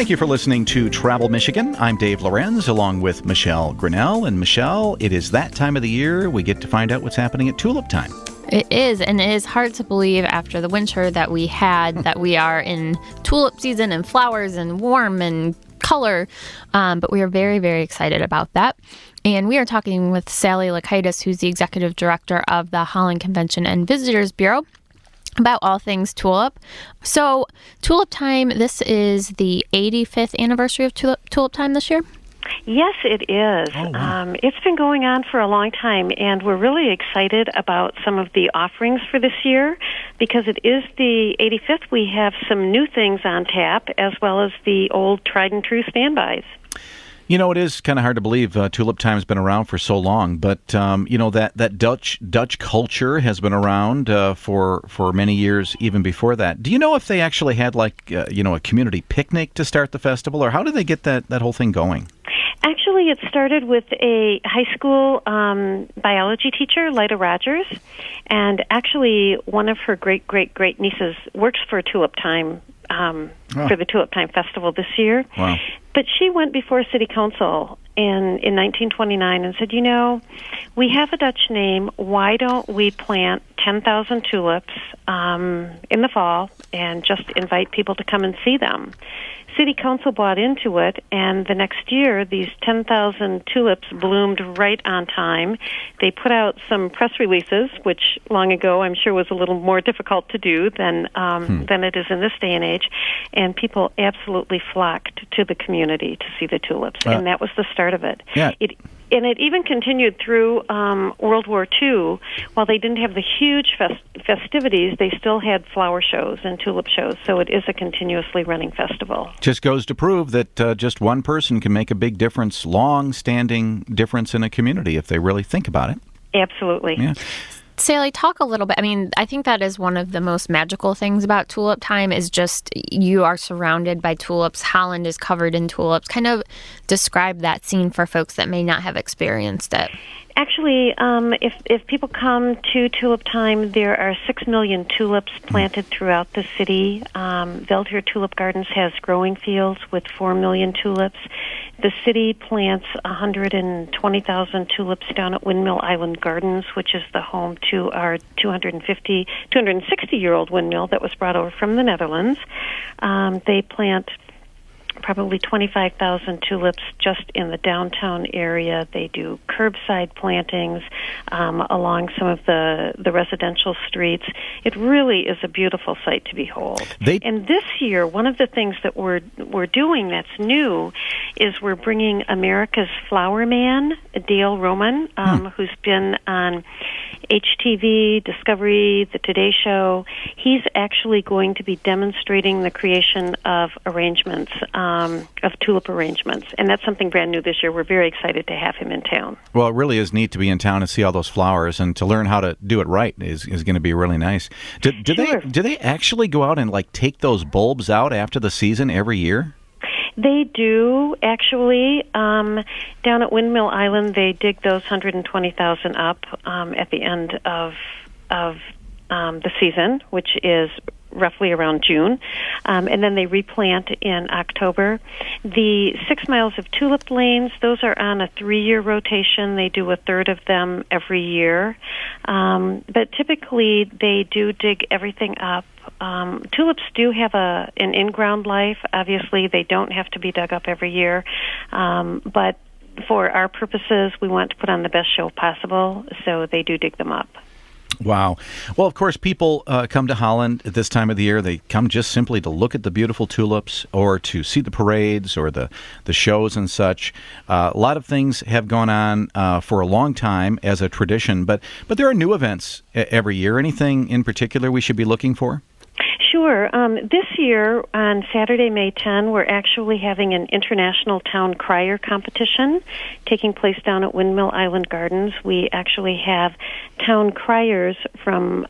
Thank you for listening to Travel Michigan. I'm Dave Lorenz along with Michelle Grinnell. And Michelle, it is that time of the year we get to find out what's happening at Tulip Time. It is, and it is hard to believe after the winter that we had that we are in tulip season and flowers and warm and color, but we are very, very excited about that. And we are talking with Sally Lakaitis, who's the executive director of the Holland Convention and Visitors Bureau, about all things tulip. So, Tulip Time, this is the 85th anniversary of Tulip Time this year? Yes, it is. Oh, wow. It's been going on for a long time, and we're really excited about some of the offerings for this year. Because it is the 85th, we have some new things on tap, as well as the old tried and true standbys. You know, it is kind of hard to believe Tulip Time's been around for so long, but you know that Dutch culture has been around for many years, even before that. Do you know if they actually had a community picnic to start the festival, or how did they get that whole thing going? Actually, it started with a high school biology teacher, Lyda Rogers, and actually one of her great nieces works for Tulip Time. For the Tulip Time Festival this year. Wow. But she went before City Council in 1929 and said, you know, we have a Dutch name. Why don't we plant 10,000 tulips in the fall and just invite people to come and see them? City Council bought into it, and the next year, these 10,000 tulips bloomed right on time. They put out some press releases, which long ago I'm sure was a little more difficult to do than it is in this day and age, and people absolutely flocked to the community to see the tulips, and that was the start of it. Yeah. And it even continued through World War II. While they didn't have the huge festivities, they still had flower shows and tulip shows, so it is a continuously running festival. Just goes to prove that just one person can make a big difference, long-standing difference in a community if they really think about it. Absolutely. Yeah. Sally, talk a little bit. I mean, I think that is one of the most magical things about Tulip Time is just you are surrounded by tulips. Holland is covered in tulips. Kind of describe that scene for folks that may not have experienced it. Actually, if people come to Tulip Time, there are 6 million tulips planted throughout the city. Veldheer Tulip Gardens has growing fields with 4 million tulips. The city plants 120,000 tulips down at Windmill Island Gardens, which is the home to our 260-year-old windmill that was brought over from the Netherlands. They plant probably 25,000 tulips just in the downtown area. They do curbside plantings along some of the residential streets. It really is a beautiful sight to behold. And this year, one of the things that we're doing that's new is we're bringing America's Flower Man, Dale Roman, who's been on HTV, Discovery, The Today Show. He's actually going to be demonstrating the creation of arrangements, of tulip arrangements. And that's something brand new this year. We're very excited to have him in town. Well, it really is neat to be in town and see all those flowers, and to learn how to do it right is going to be really nice. Do they actually go out and take those bulbs out after the season every year? They do, actually. Down at Windmill Island, they dig those 120,000 up at the end of the season, which is roughly around June, and then they replant in October. The 6 miles of tulip lanes, those are on a 3-year rotation. They do a third of them every year, but typically they do dig everything up. Tulips do have an in-ground life. Obviously, they don't have to be dug up every year, but for our purposes, we want to put on the best show possible, so they do dig them up. Wow. Well, of course, people come to Holland at this time of the year. They come just simply to look at the beautiful tulips or to see the parades or the shows and such. A lot of things have gone on for a long time as a tradition, but there are new events every year. Anything in particular we should be looking for? Sure. This year, on Saturday, May 10, we're actually having an international town crier competition taking place down at Windmill Island Gardens. We actually have town criers from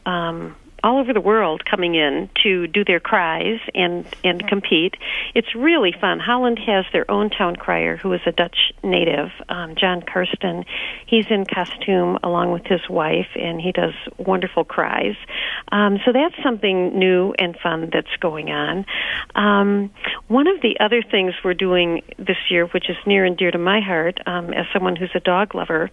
all over the world coming in to do their cries and compete. It's really fun. Holland has their own town crier, who is a Dutch native, John Karsten. He's in costume along with his wife, and he does wonderful cries. So that's something new and fun that's going on. One of the other things we're doing this year, which is near and dear to my heart, as someone who's a dog lover,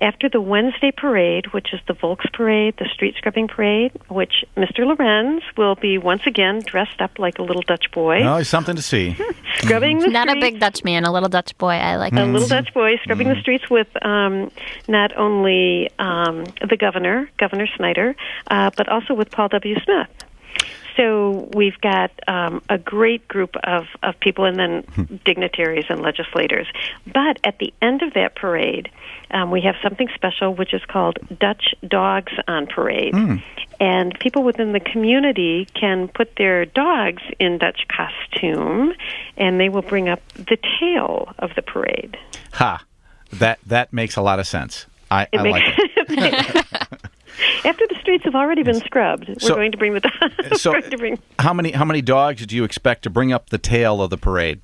after the Wednesday parade, which is the Volks Parade, the street scrubbing parade, which Mr. Lorenz will be once again dressed up like a little Dutch boy. Oh, it's something to see. Scrubbing the Not streets. a big Dutch man, a little Dutch boy. I like A it. little Dutch boy scrubbing the streets with not only the governor, Governor Snyder, but also with Paul W. Smith. So we've got a great group of people, and then dignitaries and legislators. But at the end of that parade, we have something special, which is called Dutch Dogs on Parade. And people within the community can put their dogs in Dutch costume, and they will bring up the tail of the parade. Ha! That makes a lot of sense. I like it. After the streets have already been scrubbed, we're going to bring the dogs. So, how many dogs do you expect to bring up the tail of the parade?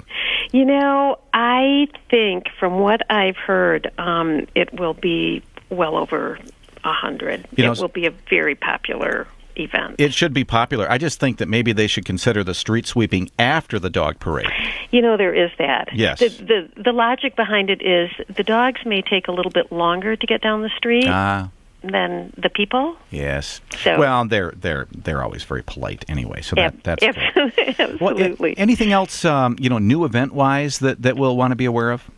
You know, I think from what I've heard, it will be well over 100. It will be a very popular event. It should be popular. I just think that maybe they should consider the street sweeping after the dog parade. You know, there is that. Yes. The logic behind it is the dogs may take a little bit longer to get down the street than the people. Yes. So, well, they're always very polite anyway, so that's absolutely. Anything else, new event-wise that we'll want to be aware of?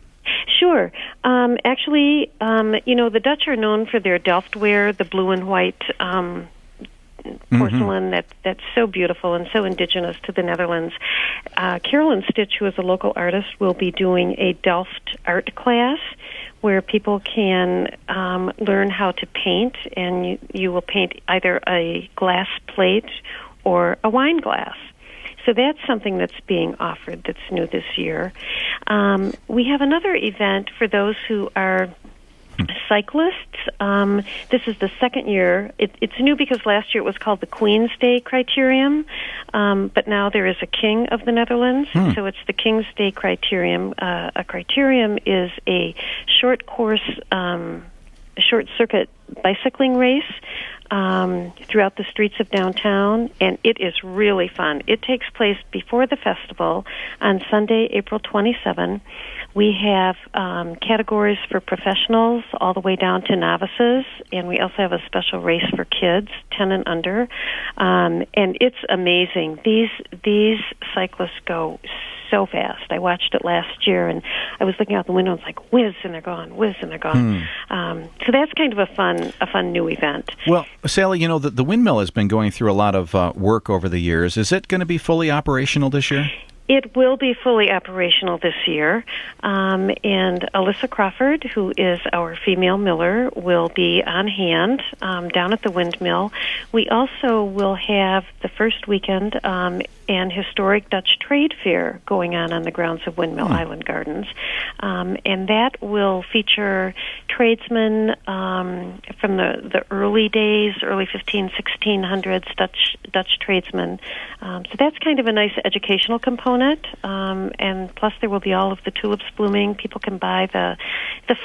Sure. Actually, the Dutch are known for their Delftware, the blue and white porcelain that's so beautiful and so indigenous to the Netherlands. Carolyn Stitch, who is a local artist, will be doing a Delft art class where people can learn how to paint, and you will paint either a glass plate or a wine glass. So that's something that's being offered that's new this year. We have another event for those who are cyclists. This is the second year. It's new because last year it was called the Queen's Day Criterium, but now there is a King of the Netherlands, so it's the King's Day Criterium. A criterium is a short course, short circuit bicycling race throughout the streets of downtown, and it is really fun. It takes place before the festival on Sunday, April 27. We have categories for professionals all the way down to novices, and we also have a special race for kids, 10 and under. And it's amazing. These cyclists go so fast. I watched it last year, and I was looking out the window, and it's like whiz, and they're gone, whiz, and they're gone. So that's kind of a fun new event. Well, Sally, the windmill has been going through a lot of work over the years. Is it going to be fully operational this year? It will be fully operational this year, and Alyssa Crawford, who is our female miller, will be on hand down at the windmill. We also will have the first weekend an historic Dutch trade fair going on the grounds of Windmill Island Gardens, and that will feature tradesmen from the early days, early 1600s Dutch tradesmen. So that's kind of a nice educational component. And plus there will be all of the tulips blooming. People can buy the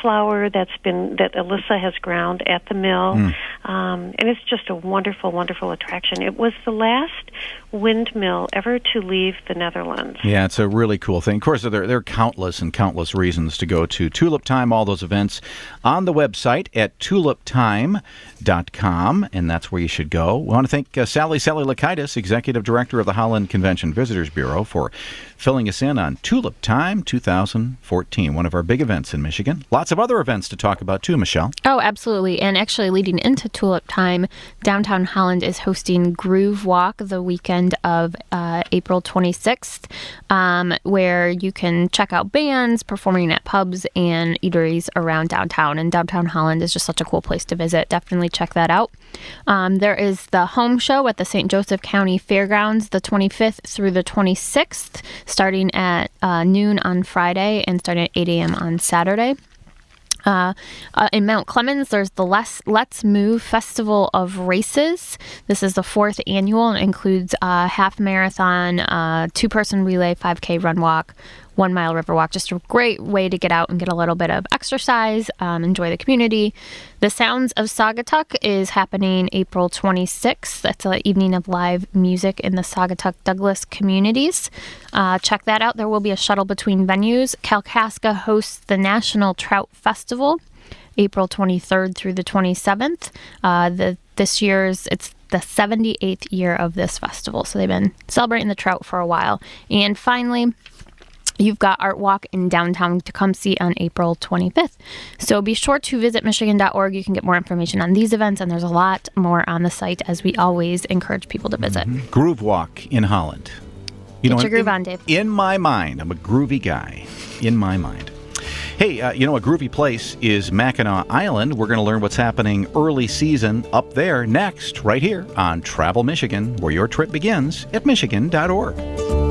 flour that Alyssa has ground at the mill. And it's just a wonderful, wonderful attraction. It was the last windmill ever to leave the Netherlands. Yeah, it's a really cool thing. Of course, there are countless reasons to go to Tulip Time, all those events on the website at tulip-time.com, and that's where you should go. We want to thank Sally Lakaitis, Executive Director of the Holland Convention Visitors Bureau, for filling us in on Tulip Time 2014, one of our big events in Michigan. Lots of other events to talk about too, Michelle. Oh, absolutely. And actually leading into Tulip Time, downtown Holland is hosting Groove Walk the weekend of April 26th, where you can check out bands performing at pubs and eateries around downtown. And downtown Holland is just such a cool place to visit. Definitely check that out. There is the home show at the St. Joseph County Fairgrounds the 25th through the 26th, starting at noon on Friday and starting at 8 a.m. on Saturday. In Mount Clemens, there's the Let's Move Festival of Races. This is the 4th annual and includes a half marathon, 2-person relay, 5K run walk, 1 mile river walk. Just a great way to get out and get a little bit of exercise, enjoy the community. The Sounds of Saugatuck is happening April 26th. That's an evening of live music in the Saugatuck Douglas communities. Check that out. There will be a shuttle between venues. Kalkaska hosts the National Trout Festival, April 23rd through the 27th. It's the 78th year of this festival, so they've been celebrating the trout for a while. And finally, you've got Art Walk in downtown Tecumseh on April 25th. So be sure to visit Michigan.org. You can get more information on these events, and there's a lot more on the site, as we always encourage people to visit. Groove Walk in Holland. Get your groove on, Dave. In my mind, I'm a groovy guy. In my mind. Hey, a groovy place is Mackinac Island. We're going to learn what's happening early season up there next, right here on Travel Michigan, where your trip begins at Michigan.org.